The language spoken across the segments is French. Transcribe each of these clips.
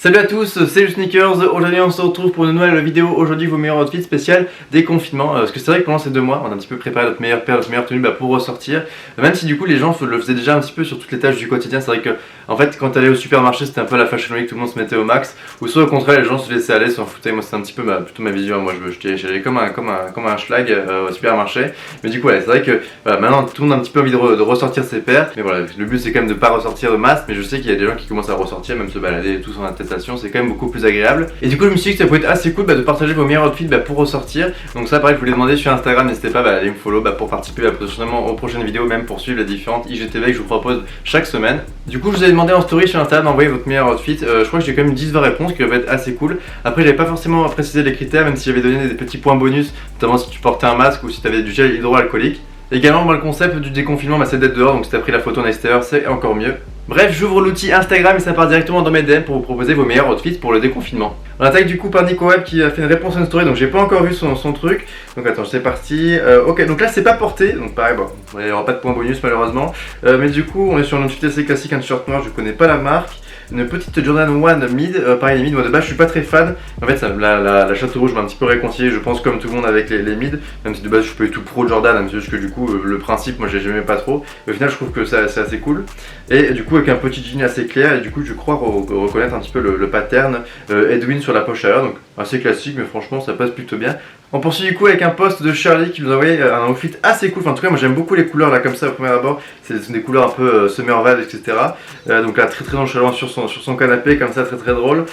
Salut à tous, c'est le Sneakers. Aujourd'hui on se retrouve pour une nouvelle vidéo. Aujourd'hui vos meilleurs outfits spécial déconfinement. Parce que c'est vrai que pendant ces 2 mois on a un petit peu préparé notre meilleure paire, notre meilleure tenue pour ressortir. Même si du coup les gens le faisaient déjà un petit peu sur toutes les tâches du quotidien. C'est vrai que en fait quand t'allais au supermarché c'était un peu la fashion week, tout le monde se mettait au max. Ou soit au contraire les gens se laissaient aller, s'en foutaient. Moi c'était un petit peu plutôt ma vision. Moi j'allais comme un schlag au supermarché. Mais du coup ouais, c'est vrai que voilà, maintenant tout le monde a un petit peu envie de ressortir ses paires. Mais voilà, le but c'est quand même de pas ressortir de masse. Mais je sais qu'il y a des gens qui commencent à ressortir, même se balader tous en attestation. C'est quand même beaucoup plus agréable. Et du coup je me suis dit que ça pouvait être assez cool de partager vos meilleurs outfits pour ressortir. Donc ça pareil je voulais demander sur Instagram, n'hésitez pas à aller me follow pour participer prochainement aux prochaines vidéos, même pour suivre les différentes IGTV que je vous propose chaque semaine. Du coup je vous ai demandé en story sur Instagram d'envoyer votre meilleur outfit. Je crois que j'ai quand même 10-20 réponses qui peuvent être assez cool. Après j'avais pas forcément précisé les critères, même si j'avais donné des petits points bonus, notamment si tu portais un masque ou si tu avais du gel hydroalcoolique. Également moi le concept du déconfinement c'est d'être dehors, donc si t'as pris la photo en extérieur c'est encore mieux. Bref, j'ouvre l'outil Instagram et ça part directement dans mes DM pour vous proposer vos meilleurs outfits pour le déconfinement. On attaque du coup par NicoWeb qui a fait une réponse à une story, donc j'ai pas encore vu son truc. Donc attends, c'est parti. Ok, donc là c'est pas porté, donc pareil, bon, il n'y aura pas de point bonus malheureusement. Mais du coup, on est sur un outfit assez classique, un t-shirt noir, je connais pas la marque. Une petite Jordan 1 mid, pareil les mid, moi de base je suis pas très fan. En fait la château rouge m'a un petit peu réconcilié, je pense comme tout le monde avec les mid. Même si de base je suis pas du tout pro Jordan, même si juste que du coup le principe moi j'aimais pas trop. Mais au final je trouve que c'est assez cool. Et du coup avec un petit jean assez clair, et du coup je crois reconnaître un petit peu le pattern Edwin sur la poche arrière. Donc assez classique mais franchement ça passe plutôt bien. On poursuit du coup avec un post de Shirley qui nous a envoyé un outfit assez cool. Enfin, en tout cas moi j'aime beaucoup les couleurs là comme ça au premier abord. C'est des couleurs un peu summer vibe, etc. Donc là très nonchalant sur son canapé comme ça, très drôle.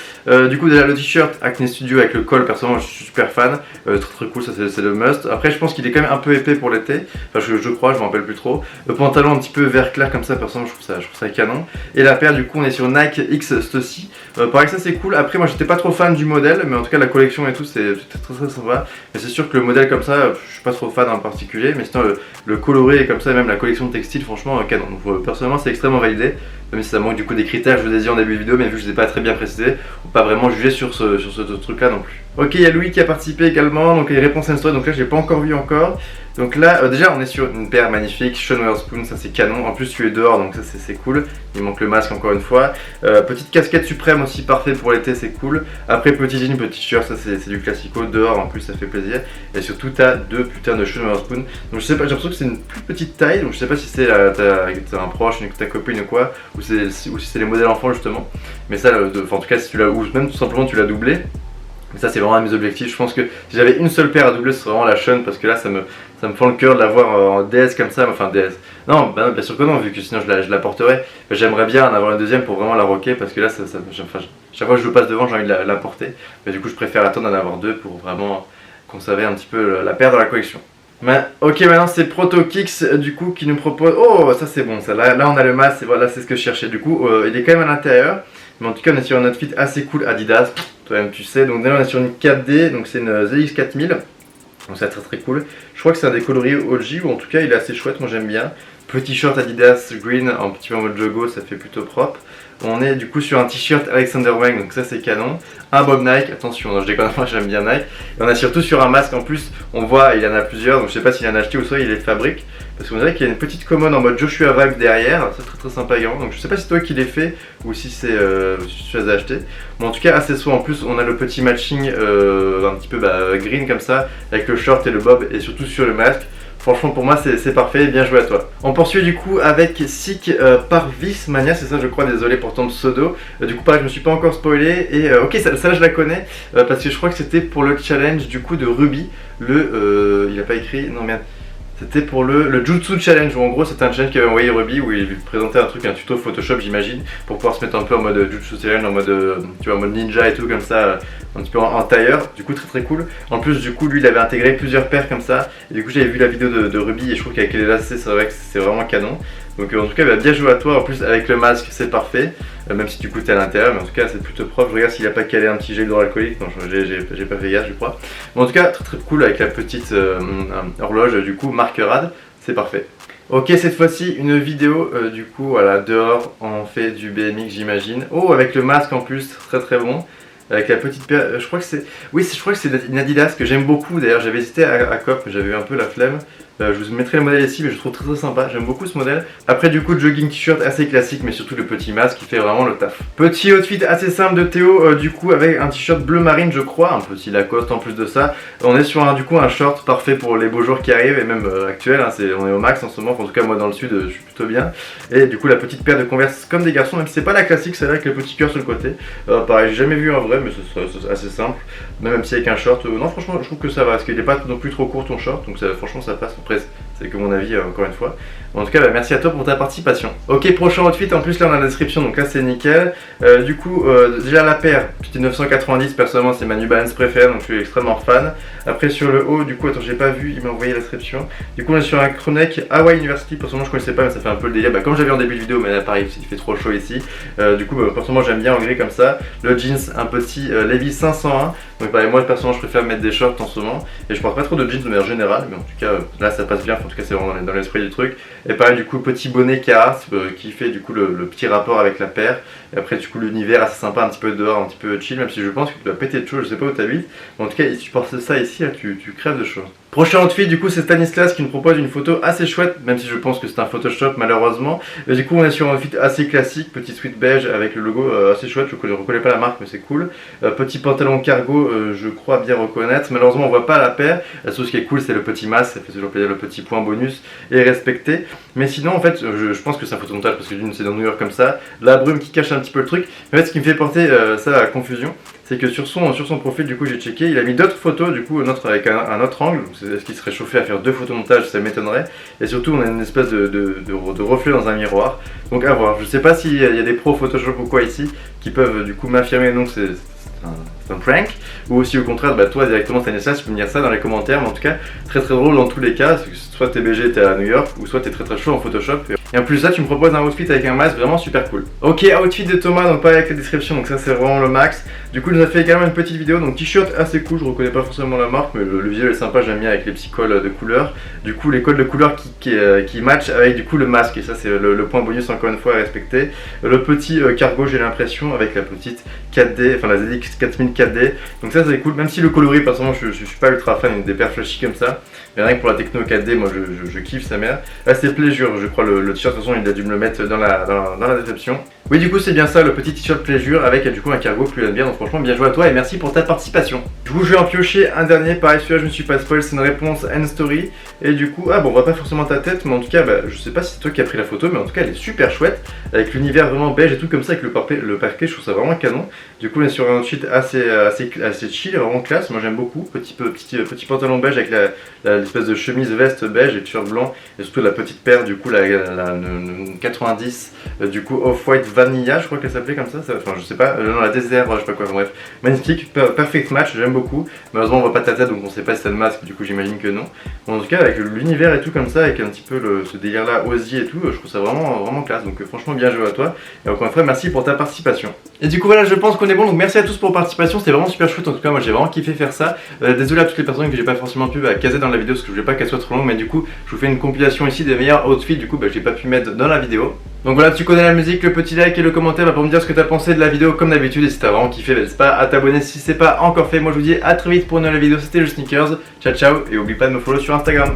Du coup déjà le t-shirt Acne Studio avec le col, personnellement je suis super fan. Très cool, ça c'est le must. Après je pense qu'il est quand même un peu épais pour l'été. Enfin je crois, je m'en rappelle plus trop. Le pantalon un petit peu vert clair comme ça, personnellement je trouve ça canon. Et la paire du coup on est sur Nike X Stussy. Pareil ça c'est cool. Après moi j'étais pas trop fan du modèle, mais en tout cas la collection et tout c'est très sympa. Mais c'est sûr que le modèle comme ça, je suis pas trop fan en particulier, mais sinon le coloré et comme ça, et même la collection de textiles, franchement canon. Donc personnellement c'est extrêmement validé, même si ça manque du coup des critères, je vous ai dit en début de vidéo, mais vu que je les ai pas très bien précisés, faut pas vraiment juger sur ce truc là non plus. Ok, il y a Louis qui a participé également, donc les réponses à une story, donc là je l'ai pas encore vu encore. Donc là déjà on est sur une paire magnifique, Sean Wotherspoon, ça c'est canon, en plus tu es dehors donc ça c'est cool, il manque le masque encore une fois. Petite casquette suprême aussi, parfait pour l'été, c'est cool. Après petit jean, petit shirt, ça c'est du classico, dehors en plus ça fait plaisir. Et surtout t'as 2 putains de Sean Wotherspoon. Donc je sais pas, j'ai l'impression que c'est une plus petite taille, donc je sais pas si c'est t'as un proche, ta copine ou quoi, ou si c'est les modèles enfants justement. Mais ça, en tout cas si tu l'as, ou même tout simplement tu l'as doublé. Mais ça c'est vraiment un de mes objectifs. Je pense que si j'avais une seule paire à doubler ce serait vraiment la Sean, parce que là ça me fend le cœur de l'avoir en DS comme ça, enfin DS. Non, bien sûr que non, vu que sinon je la porterais. J'aimerais bien en avoir une deuxième pour vraiment la rocker, parce que là chaque fois que je passe devant j'ai envie de la porter. Mais du coup je préfère attendre d'en avoir 2 pour vraiment conserver un petit peu la paire dans la collection. Ok, maintenant c'est ProtoKicks du coup qui nous propose. Oh ça c'est bon, ça là on a le masque, et voilà c'est ce que je cherchais. Du coup il est quand même à l'intérieur. Mais en tout cas on est sur un outfit assez cool Adidas, toi-même tu sais. Donc là on est sur une 4D, donc c'est une ZX4000. Donc c'est très cool. Je crois que c'est un des coloris OG, ou en tout cas il est assez chouette, moi j'aime bien. Petit short Adidas green en petit peu en mode jogo, ça fait plutôt propre. On est du coup sur un t-shirt Alexander Wang, donc ça c'est canon. Un bob Nike, attention, non, je déconne, moi j'aime bien Nike. Et on a surtout sur un masque en plus, on voit il y en a plusieurs, donc je sais pas s'il en a acheté ou soit il les fabrique. Parce qu'on dirait qu'il y a une petite commode en mode Joshua Vibe derrière, c'est très sympa également. Donc je sais pas si c'est toi qui l'ai fait ou si c'est si tu les as achetés. Bon en tout cas assez souvent en plus on a le petit matching un petit peu green comme ça, avec le short et le bob et surtout sur le masque. Franchement pour moi c'est parfait, bien joué à toi. On poursuit du coup avec Sick Parvis Mania, c'est ça je crois, désolé pour ton pseudo. Du coup pareil je me suis pas encore spoilé et ok ça je la connais parce que je crois que c'était pour le challenge du coup de Ruby. Il a pas écrit, non merde. C'était pour le Jutsu Challenge, où en gros c'était un challenge qu'avait envoyé Ruby, où il présentait un tuto Photoshop j'imagine, pour pouvoir se mettre un peu en mode Jutsu Challenge, en mode, tu vois, en mode ninja et tout comme ça, un petit peu en tailleur, du coup très cool. En plus du coup lui il avait intégré plusieurs paires comme ça, et du coup j'avais vu la vidéo de Ruby et je trouve qu'avec les lacets c'est vrai que c'est vraiment canon. Donc en tout cas bien joué à toi, en plus avec le masque c'est parfait, même si du coup t'es à l'intérieur, mais en tout cas c'est plutôt propre. Je regarde s'il a pas calé un petit gel hydroalcoolique, non j'ai pas fait gaffe je crois. Mais en tout cas très cool avec la petite horloge du coup marque Rad, c'est parfait. Ok, cette fois-ci une vidéo du coup voilà, dehors on fait du BMX j'imagine. Oh, avec le masque en plus, très bon. Avec la petite paire, je crois que c'est... Oui, je crois que c'est une Adidas que j'aime beaucoup d'ailleurs, j'avais hésité à Cop, mais j'avais eu un peu la flemme. Je vous mettrai le modèle ici, mais je trouve très sympa, j'aime beaucoup ce modèle. Après du coup jogging t-shirt assez classique, mais surtout le petit masque qui fait vraiment le taf. Petit outfit assez simple de Théo, du coup avec un t-shirt bleu marine je crois, un petit Lacoste en plus de ça. On est sur du coup un short parfait pour les beaux jours qui arrivent et même actuel, hein, on est au max en ce moment, en tout cas moi dans le sud je suis plutôt bien. Et du coup la petite paire de Converse comme des garçons, même si c'est pas la classique, c'est vrai avec le petit cœur sur le côté. Pareil, j'ai jamais vu en vrai, mais c'est assez simple, même si avec un short, non franchement je trouve que ça va, parce qu'il est pas non plus trop court ton short, donc franchement ça passe. Après c'est que mon avis encore une fois. En tout cas bah, merci à toi pour ta participation. Ok, prochain outfit, en plus là on a la description, donc là c'est nickel. Du coup déjà la paire, c'était 990, personnellement c'est ma New Balance préférée, donc je suis extrêmement fan. Après sur le haut, du coup attends j'ai pas vu, il m'a envoyé la description. Du coup on est sur un crewneck Hawaii University, personnellement je connaissais pas mais ça fait un peu le délire, bah, comme j'avais en début de vidéo, mais là pareil il fait trop chaud ici. Du coup bah, personnellement j'aime bien en gris comme ça. Le jeans, un petit Levi's 501, donc pareil moi personnellement je préfère mettre des shorts en ce moment. Et je porte pas trop de jeans de manière générale, mais en tout cas là ça passe bien, en tout cas c'est vraiment dans l'esprit du truc. Et pareil du coup petit bonnet Carhartt qui fait du coup le petit rapport avec la paire. Et après du coup l'univers assez sympa, un petit peu dehors, un petit peu chill, même si je pense que tu vas péter de chaud, je sais pas où t'habites. Mais en tout cas si tu portes ça ici, là, tu crèves de chaud. Prochain outfit du coup c'est Stanislas qui nous propose une photo assez chouette, même si je pense que c'est un Photoshop malheureusement. Et du coup on est sur un outfit assez classique, petit sweat beige avec le logo assez chouette, je ne reconnais pas la marque mais c'est cool. Petit pantalon cargo, je crois bien reconnaître, malheureusement on voit pas la paire. La chose qui est cool c'est le petit masque, ça fait toujours plaisir, le petit point bonus et respecté. Mais sinon en fait je pense que c'est un photomontage parce que d'une c'est dans New York comme ça, la brume qui cache un petit peu le truc. Mais en fait ce qui me fait porter ça à la confusion, c'est que sur son profil du coup j'ai checké, il a mis d'autres photos du coup avec un autre angle. Est-ce qu'il serait chauffé à faire deux photomontages, ça m'étonnerait. Et surtout on a une espèce de reflet dans un miroir. Donc à voir, je sais pas s'il y a des pros Photoshop ou quoi ici qui peuvent du coup m'affirmer non que c'est un prank, ou aussi au contraire bah, toi directement Stanislas tu peux me dire ça dans les commentaires. Mais en tout cas très drôle dans tous les cas, soit t'es BG, t'es à New York, ou soit t'es très chaud en Photoshop. Et en plus de ça tu me proposes un outfit avec un masque vraiment super cool. Ok, outfit de Thomas, donc pas avec la description, donc ça c'est vraiment le max. Du coup il nous a fait également une petite vidéo, donc t-shirt assez cool, je reconnais pas forcément la marque mais le visuel est sympa, j'aime bien avec les petits cols de couleur. Du coup les cols de couleur qui matchent avec du coup le masque, et ça c'est le point bonus encore une fois à respecter. Le petit cargo j'ai l'impression avec la petite 4D, enfin la ZX 4000 4D, donc ça c'est cool, même si le coloris personnellement je suis pas ultra fan des paires flashy comme ça, mais rien que pour la techno 4D moi je kiffe sa mère. Là c'est Pleasure, je crois le t-shirt, de toute façon il a dû me le mettre dans la description. Oui du coup c'est bien ça, le petit t-shirt Pleasure avec du coup un cargo plus bien, donc franchement bien joué à toi et merci pour ta participation. Du coup je vais en piocher un dernier, pareil celui-là je me suis pas spoil, c'est une réponse end story. Et du coup, bon on voit pas forcément ta tête, mais en tout cas bah, je sais pas si c'est toi qui as pris la photo, mais en tout cas elle est super chouette, avec l'univers vraiment beige et tout comme ça, avec le parquet je trouve ça vraiment canon. Du coup on est sur un outfit assez chill, vraiment classe, moi j'aime beaucoup, petit pantalon beige avec l'espèce de chemise veste beige et t-shirt blanc, et surtout la petite paire du coup la 90 du coup off-white vanilla je crois qu'elle s'appelait comme ça, enfin je sais pas, non la désert, je sais pas quoi, bref, magnifique, perfect match, j'aime beaucoup. Malheureusement on voit pas ta tête donc on sait pas si c'est le masque, du coup j'imagine que non. Bon, en tout cas avec l'univers et tout comme ça, avec un petit peu ce délire là Ozzy et tout, je trouve ça vraiment classe, donc franchement bien joué à toi, et encore une fois merci pour ta participation. Et du coup voilà, je pense qu'on est bon, donc merci à tous pour votre participation, c'était vraiment super chouette, en tout cas moi j'ai vraiment kiffé faire ça. Désolé à toutes les personnes que j'ai pas forcément pu caser dans la vidéo parce que je voulais pas qu'elle soit trop longue, mais du coup je vous fais une compilation ici des meilleurs outfits, du coup j'ai pas pu mettre dans la vidéo. Donc voilà, tu connais la musique, le petit like et le commentaire pour me dire ce que tu as pensé de la vidéo comme d'habitude, et si t'as vraiment kiffé, n'hésite pas à t'abonner si c'est pas encore fait. Moi je vous dis à très vite pour une nouvelle vidéo, c'était le Sneakers, ciao ciao, et oublie pas de me follow sur Instagram.